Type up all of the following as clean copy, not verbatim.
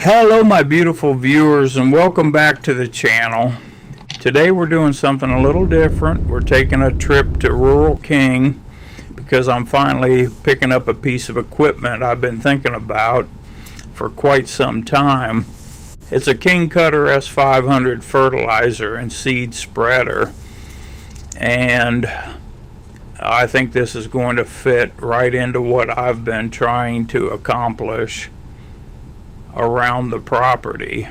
Hello my beautiful viewers, and welcome back to the channel. Today we're doing something a little different. We're taking a trip to rural King because I'm finally picking up a piece of equipment I've been thinking about for quite some time. It's a King Kutter S-500 fertilizer and seed spreader, and I think this is going to fit right into what I've been trying to accomplish around the property.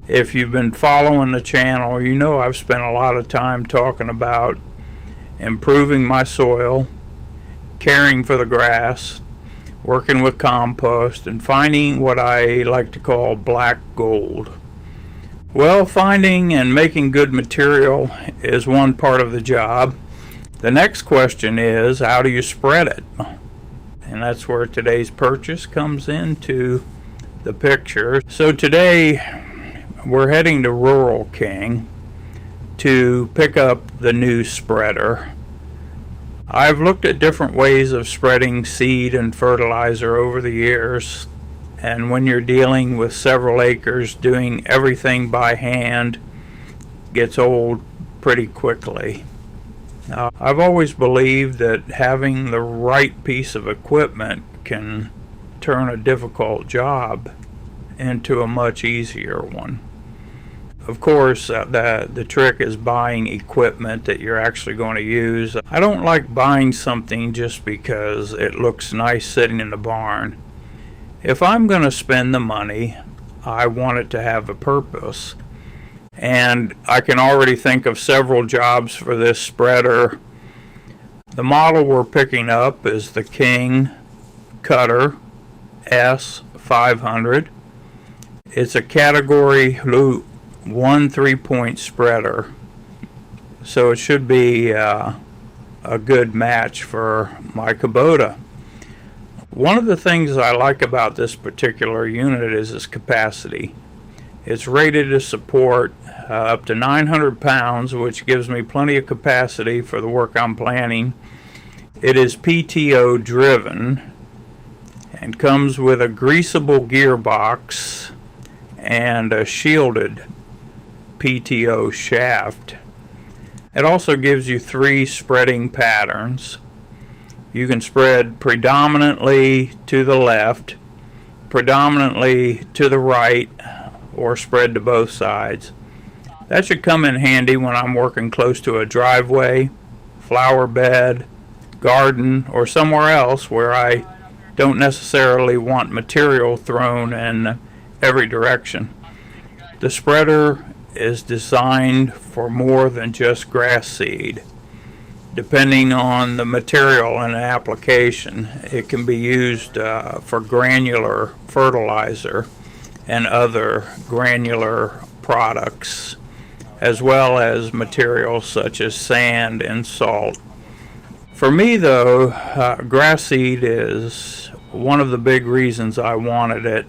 If you've been following the channel, you know I've spent a lot of time talking about improving my soil, caring for the grass, working with compost, and finding what I like to call black gold. Well, finding and making good material is one part of the job. The next question is, how do you spread it? And that's where today's purchase comes into the picture. So today we're heading to rural King to pick up the new spreader. I've looked at different ways of spreading seed and fertilizer over the years, and when you're dealing with several acres, doing everything by hand gets old pretty quickly. Now, I've always believed that having the right piece of equipment can turn a difficult job into a much easier one. Of course, the trick is buying equipment that you're actually going to use. I don't like buying something just because it looks nice sitting in the barn. If I'm going to spend the money, I want it to have a purpose. And I can already think of several jobs for this spreader. The model we're picking up is the King Kutter S-500. It's a category 1 3-point spreader, so it should be a good match for my Kubota. One of the things I like about this particular unit is its capacity. It's rated to support up to 900 pounds, which gives me plenty of capacity for the work I'm planning. It is PTO-driven and comes with a greasable gearbox and a shielded PTO shaft. It also gives you 3 spreading patterns. You can spread predominantly to the left, predominantly to the right, or spread to both sides. That should come in handy when I'm working close to a driveway, flower bed, garden, or somewhere else where I don't necessarily want material thrown in every direction. The spreader is designed for more than just grass seed. Depending on the material and the application, it can be used for granular fertilizer and other granular products, as well as materials such as sand and salt. For me though, grass seed is one of the big reasons I wanted it.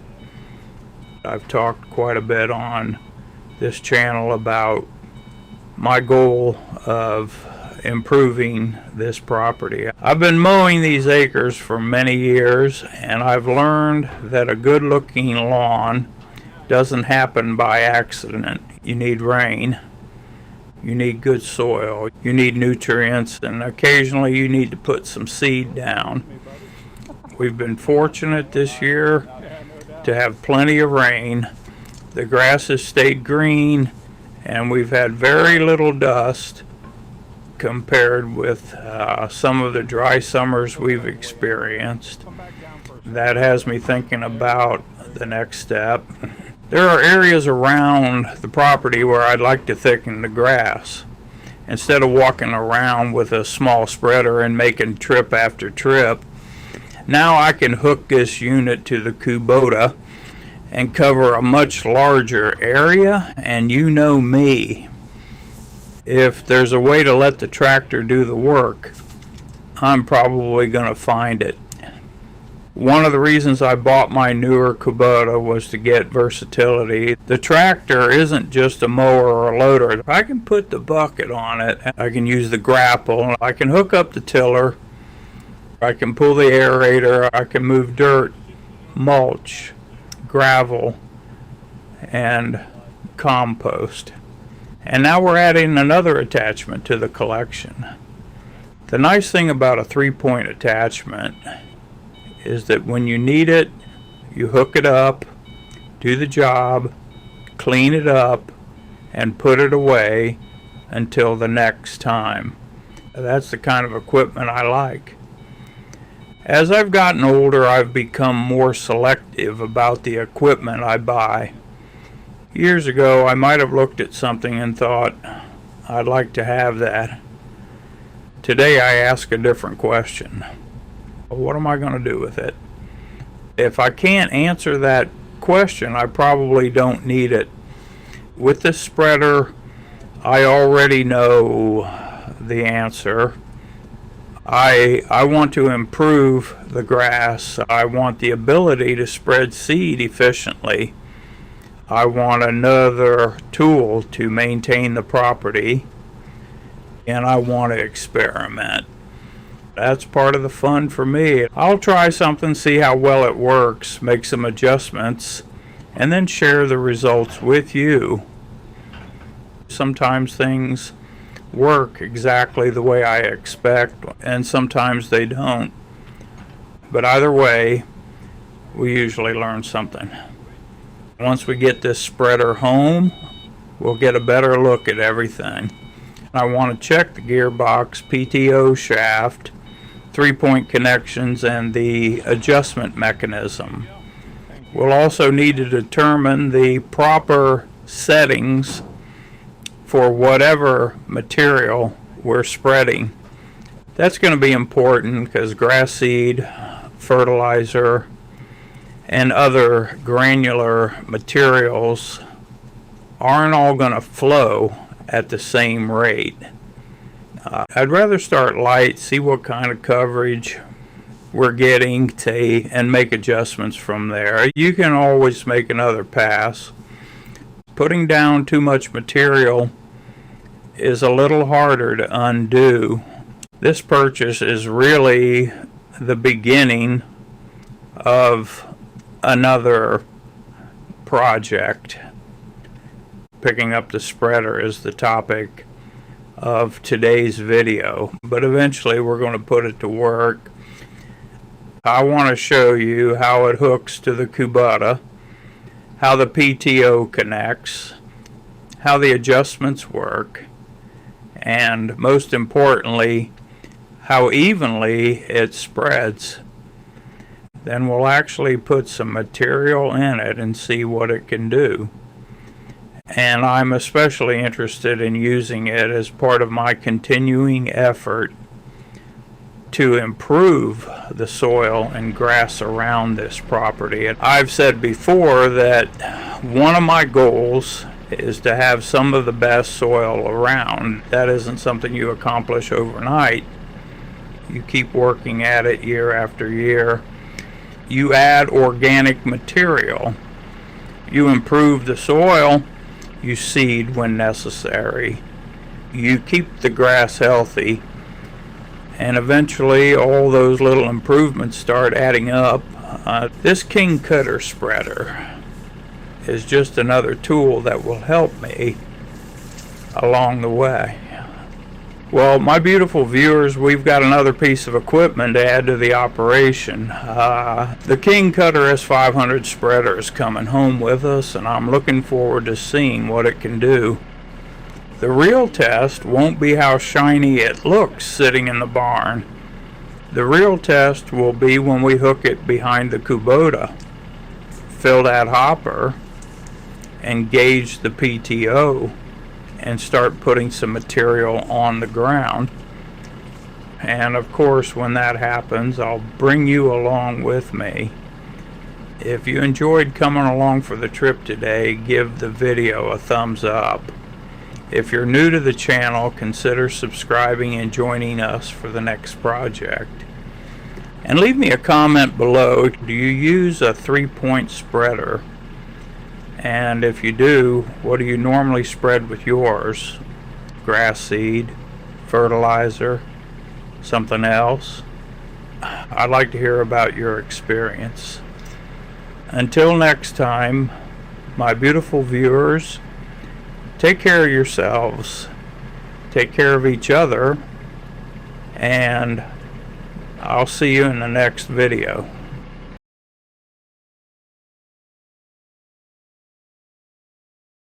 I've talked quite a bit on this channel about my goal of improving this property. I've been mowing these acres for many years, and I've learned that a good looking lawn doesn't happen by accident. You need rain, you need good soil, you need nutrients, and occasionally you need to put some seed down. We've been fortunate this year to have plenty of rain. The grass has stayed green, and we've had very little dust compared with some of the dry summers we've experienced. That has me thinking about the next step. There are areas around the property where I'd like to thicken the grass. Instead of walking around with a small spreader and making trip after trip, now I can hook this unit to the Kubota and cover a much larger area, and you know me. If there's a way to let the tractor do the work, I'm probably going to find it. One of the reasons I bought my newer Kubota was to get versatility. The tractor isn't just a mower or a loader. I can put the bucket on it, I can use the grapple, I can hook up the tiller, I can pull the aerator, I can move dirt, mulch, gravel, and compost. And now we're adding another attachment to the collection. The nice thing about a 3-point attachment is that when you need it, you hook it up, do the job, clean it up, and put it away until the next time. That's the kind of equipment I like. As I've gotten older, I've become more selective about the equipment I buy. Years ago, I might have looked at something and thought, I'd like to have that. Today, I ask a different question. What am I going to do with it? If I can't answer that question, I probably don't need it. With this spreader, I already know the answer. I want to improve the grass. I want the ability to spread seed efficiently. I want another tool to maintain the property, and I want to experiment. That's part of the fun for me. I'll try something, see how well it works, make some adjustments, and then share the results with you. Sometimes things work exactly the way I expect, and sometimes they don't. But either way, we usually learn something. Once we get this spreader home, we'll get a better look at everything. I want to check the gearbox, PTO shaft, 3-point connections, and the adjustment mechanism. We'll also need to determine the proper settings for whatever material we're spreading. That's going to be important because grass seed, fertilizer, and other granular materials aren't all going to flow at the same rate. I'd rather start light, see what kind of coverage we're getting, and make adjustments from there. You can always make another pass. Putting down too much material is a little harder to undo. This purchase is really the beginning of another project. Picking up the spreader is the topic of today's video, but eventually we're going to put it to work. I want to show you how it hooks to the Kubota, how the PTO connects, how the adjustments work, and most importantly, how evenly it spreads. Then we'll actually put some material in it and see what it can do. And I'm especially interested in using it as part of my continuing effort to improve the soil and grass around this property. And I've said before that one of my goals is to have some of the best soil around. That isn't something you accomplish overnight. You keep working at it year after year. You add organic material. You improve the soil. You seed when necessary. You keep the grass healthy. And eventually all those little improvements start adding up. This King Kutter spreader is just another tool that will help me along the way. Well, my beautiful viewers, we've got another piece of equipment to add to the operation. The King Kutter S-500 spreader is coming home with us, and I'm looking forward to seeing what it can do. The real test won't be how shiny it looks sitting in the barn. The real test will be when we hook it behind the Kubota, fill that hopper, and gauge the PTO, and start putting some material on the ground. And of course, when that happens, I'll bring you along with me. If you enjoyed coming along for the trip today, give the video a thumbs up. If you're new to the channel, consider subscribing and joining us for the next project. And leave me a comment below. Do you use a 3-point spreader? And if you do, what do you normally spread with yours? Grass seed, fertilizer, something else? I'd like to hear about your experience. Until next time, my beautiful viewers, take care of yourselves, take care of each other, and I'll see you in the next video.